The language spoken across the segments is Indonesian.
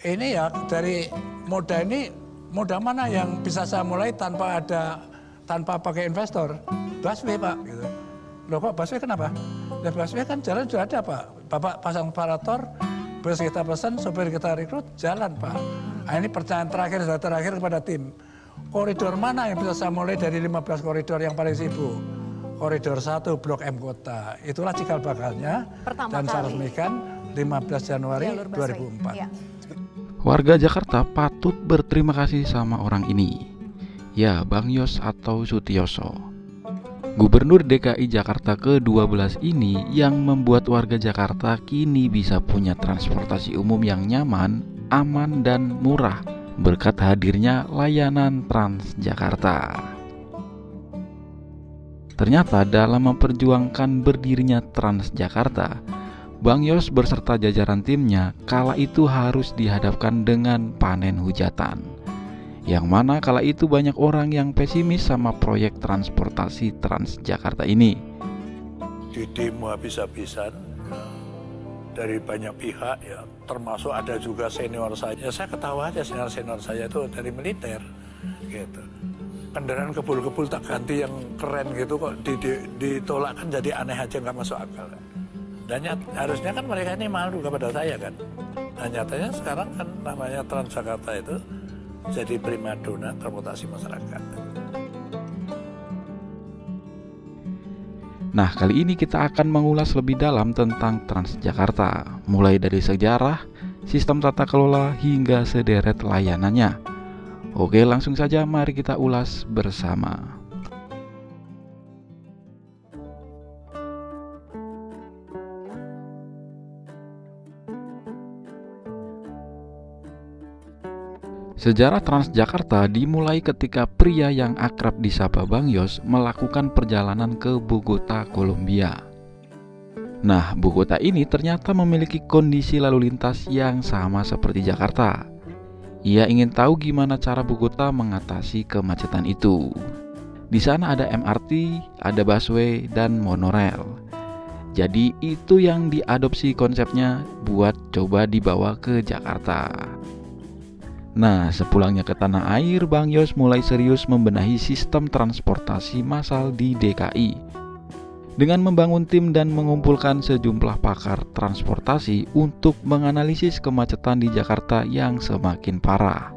ini ya dari moda mana yang bisa saya mulai tanpa pakai investor? Busway Pak. Gitu. Loh kok busway kenapa? Ya busway kan jalan sudah ada Pak. Bapak pasang parator, bus kita pesan, sopir kita rekrut, jalan Pak. Nah, ini pertanyaan terakhir kepada tim. Koridor mana yang bisa saya mulai dari 15 koridor yang paling sibuk? Koridor 1 Blok M Kota. Itulah cikal bakalnya dan saya resmikan 15 Januari 2004. Ya. Warga Jakarta patut berterima kasih sama orang ini. Ya, Bang Yos atau Sutioso. Gubernur DKI Jakarta ke-12 ini yang membuat warga Jakarta kini bisa punya transportasi umum yang nyaman, aman, dan murah berkat hadirnya layanan Transjakarta. Ternyata dalam memperjuangkan berdirinya Transjakarta, Bang Yos beserta jajaran timnya kala itu harus dihadapkan dengan panen hujatan. Yang mana kala itu banyak orang yang pesimis sama proyek transportasi Transjakarta ini. Di demo habis-habisan dari banyak pihak ya, termasuk ada juga senior saya. Ya saya ketawa aja, senior saya itu dari militer gitu. Kendaraan kebul-kebul tak ganti yang keren gitu kok ditolak kan jadi aneh aja, nggak masuk akal. Dan harusnya kan mereka ini malu kepada saya kan. Nah nyatanya sekarang kan namanya Transjakarta itu jadi primadona transportasi masyarakat. Nah, kali ini kita akan mengulas lebih dalam tentang Transjakarta, mulai dari sejarah, sistem tata kelola, hingga sederet layanannya. Oke, langsung saja mari kita ulas bersama. Sejarah Transjakarta dimulai ketika pria yang akrab disapa Bang Yos melakukan perjalanan ke Bogota, Kolombia. Nah, Bogota ini ternyata memiliki kondisi lalu lintas yang sama seperti Jakarta. Ia ingin tahu gimana cara Bogota mengatasi kemacetan itu. Di sana ada MRT, ada busway, dan monorail. Jadi itu yang diadopsi konsepnya buat coba dibawa ke Jakarta. Nah, sepulangnya ke tanah air, Bang Yos mulai serius membenahi sistem transportasi massal di DKI dengan membangun tim dan mengumpulkan sejumlah pakar transportasi untuk menganalisis kemacetan di Jakarta yang semakin parah.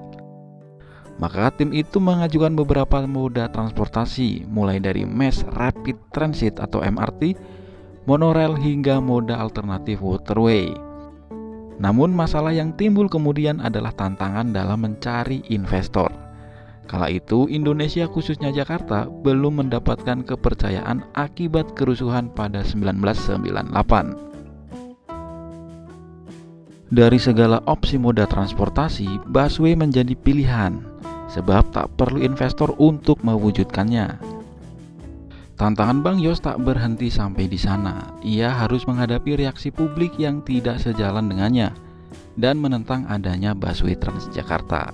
Maka tim itu mengajukan beberapa moda transportasi, mulai dari Mass Rapid Transit atau MRT, monorail hingga moda alternatif waterway. Namun masalah yang timbul kemudian adalah tantangan dalam mencari investor. Kala itu Indonesia khususnya Jakarta belum mendapatkan kepercayaan akibat kerusuhan pada 1998. Dari segala opsi moda transportasi, busway menjadi pilihan sebab tak perlu investor untuk mewujudkannya. Tantangan Bang Yos tak berhenti sampai di sana. Ia harus menghadapi reaksi publik yang tidak sejalan dengannya dan menentang adanya busway Transjakarta.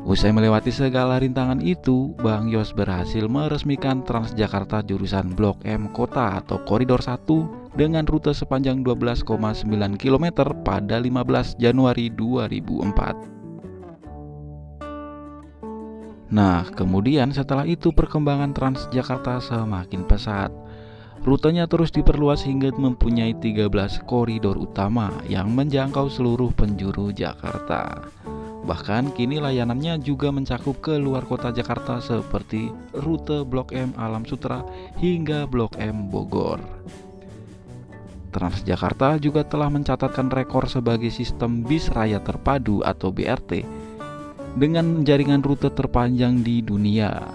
Usai melewati segala rintangan itu, Bang Yos berhasil meresmikan Transjakarta jurusan Blok M Kota atau Koridor 1 dengan rute sepanjang 12,9 km pada 15 Januari 2004. Nah, kemudian setelah itu perkembangan Transjakarta semakin pesat. Rutenya terus diperluas hingga mempunyai 13 koridor utama yang menjangkau seluruh penjuru Jakarta. Bahkan kini layanannya juga mencakup ke luar kota Jakarta seperti rute Blok M Alam Sutera hingga Blok M Bogor. Transjakarta juga telah mencatatkan rekor sebagai sistem bis raya terpadu atau BRT dengan jaringan rute terpanjang di dunia.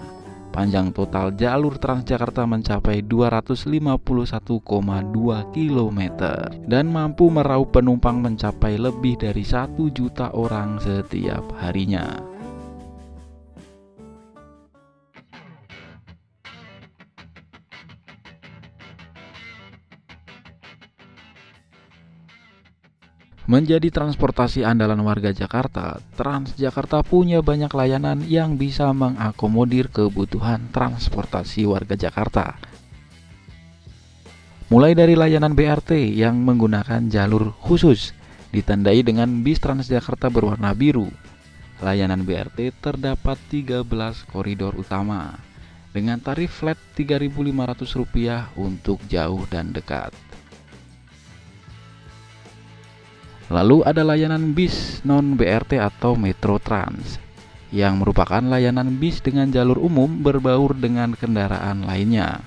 Panjang total jalur Transjakarta mencapai 251,2 km dan mampu meraup penumpang mencapai lebih dari 1 juta orang setiap harinya. Menjadi transportasi andalan warga Jakarta, Transjakarta punya banyak layanan yang bisa mengakomodir kebutuhan transportasi warga Jakarta. Mulai dari layanan BRT yang menggunakan jalur khusus ditandai dengan bis Transjakarta berwarna biru. Layanan BRT terdapat 13 koridor utama dengan tarif flat Rp3.500 untuk jauh dan dekat. Lalu ada layanan bis non-BRT atau Metro Trans, yang merupakan layanan bis dengan jalur umum berbaur dengan kendaraan lainnya.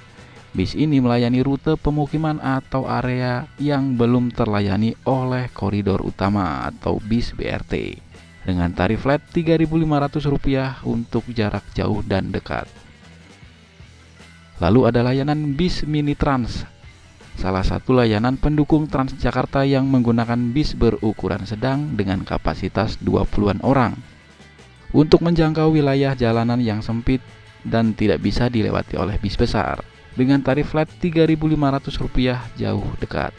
Bis ini melayani rute pemukiman atau area yang belum terlayani oleh koridor utama atau bis BRT dengan tarif flat Rp3.500 untuk jarak jauh dan dekat. Lalu ada layanan bis mini trans, salah satu layanan pendukung Transjakarta yang menggunakan bis berukuran sedang dengan kapasitas 20-an orang untuk menjangkau wilayah jalanan yang sempit dan tidak bisa dilewati oleh bis besar dengan tarif flat Rp3.500 jauh dekat.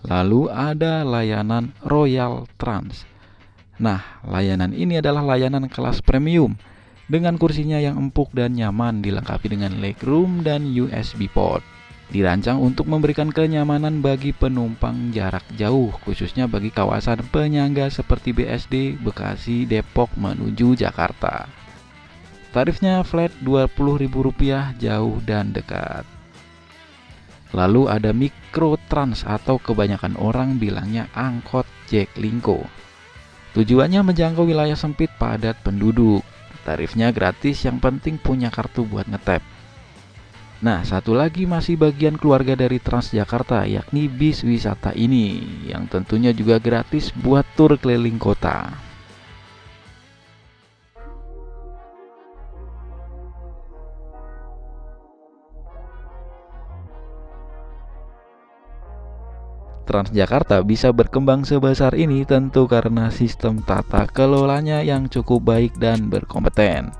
Lalu ada layanan Royal Trans. Nah, layanan ini adalah layanan kelas premium dengan kursinya yang empuk dan nyaman, dilengkapi dengan legroom dan USB port. Dirancang untuk memberikan kenyamanan bagi penumpang jarak jauh, khususnya bagi kawasan penyangga seperti BSD, Bekasi, Depok menuju Jakarta. Tarifnya flat Rp20.000 jauh dan dekat. Lalu ada Mikrotrans atau kebanyakan orang bilangnya angkot Jaklingko. Tujuannya menjangkau wilayah sempit padat penduduk. Tarifnya gratis, yang penting punya kartu buat ngetap. Nah, satu lagi masih bagian keluarga dari Transjakarta, yakni bis wisata ini, yang tentunya juga gratis buat tur keliling kota. Transjakarta bisa berkembang sebesar ini tentu karena sistem tata kelolanya yang cukup baik dan berkompeten.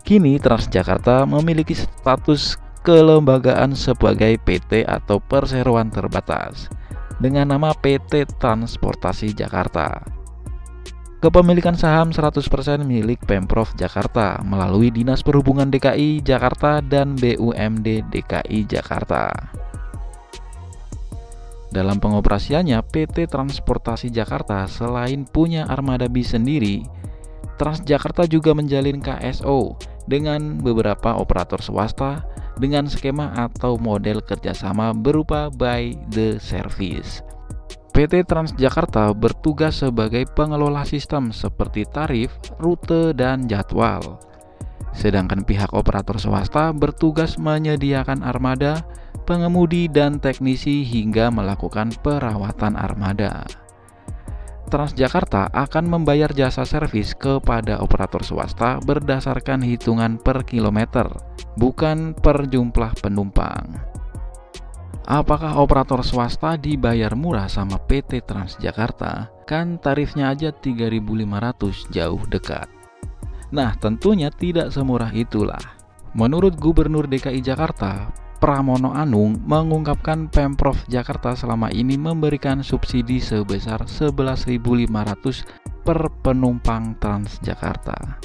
Kini Transjakarta memiliki status kelembagaan sebagai PT atau perseroan terbatas dengan nama PT Transportasi Jakarta. Kepemilikan saham 100% milik Pemprov Jakarta melalui Dinas Perhubungan DKI Jakarta dan BUMD DKI Jakarta. Dalam pengoperasiannya, PT Transportasi Jakarta selain punya armada bis sendiri, Transjakarta juga menjalin KSO dengan beberapa operator swasta dengan skema atau model kerjasama berupa by the service. PT Transjakarta bertugas sebagai pengelola sistem seperti tarif, rute, dan jadwal. Sedangkan pihak operator swasta bertugas menyediakan armada, pengemudi, dan teknisi hingga melakukan perawatan armada. Transjakarta akan membayar jasa servis kepada operator swasta berdasarkan hitungan per kilometer, bukan per jumlah penumpang. Apakah operator swasta dibayar murah sama PT Transjakarta? Kan tarifnya aja 3.500 jauh dekat. Nah, tentunya tidak semurah itulah. Menurut Gubernur DKI Jakarta, Pramono Anung mengungkapkan Pemprov Jakarta selama ini memberikan subsidi sebesar 11.500 per penumpang Transjakarta.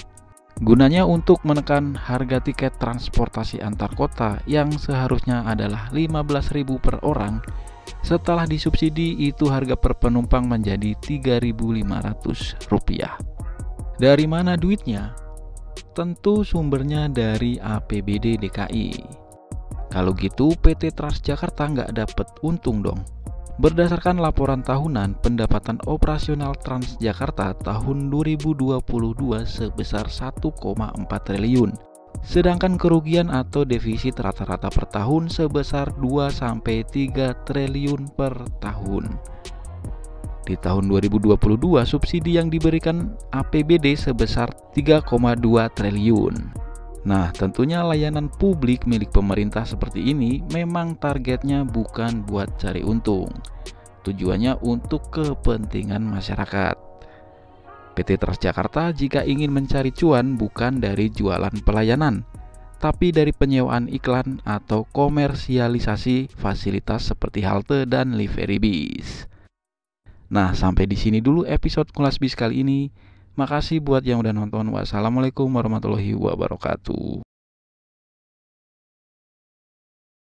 Gunanya untuk menekan harga tiket transportasi antar kota yang seharusnya adalah 15.000 per orang. Setelah disubsidi, itu harga per penumpang menjadi Rp3.500. Dari mana duitnya? Tentu sumbernya dari APBD DKI. Kalau gitu PT Transjakarta nggak dapat untung dong. Berdasarkan laporan tahunan pendapatan operasional Transjakarta tahun 2022 sebesar 1,4 triliun. Sedangkan kerugian atau defisit rata-rata per tahun sebesar 2-3 triliun per tahun. Di tahun 2022 subsidi yang diberikan APBD sebesar 3,2 triliun. Nah, tentunya layanan publik milik pemerintah seperti ini memang targetnya bukan buat cari untung. Tujuannya untuk kepentingan masyarakat. PT Transjakarta jika ingin mencari cuan bukan dari jualan pelayanan, tapi dari penyewaan iklan atau komersialisasi fasilitas seperti halte dan livery bis. Nah, sampai di sini dulu episode Ngulas Bis kali ini. Makasih buat yang udah nonton. Wassalamualaikum warahmatullahi wabarakatuh.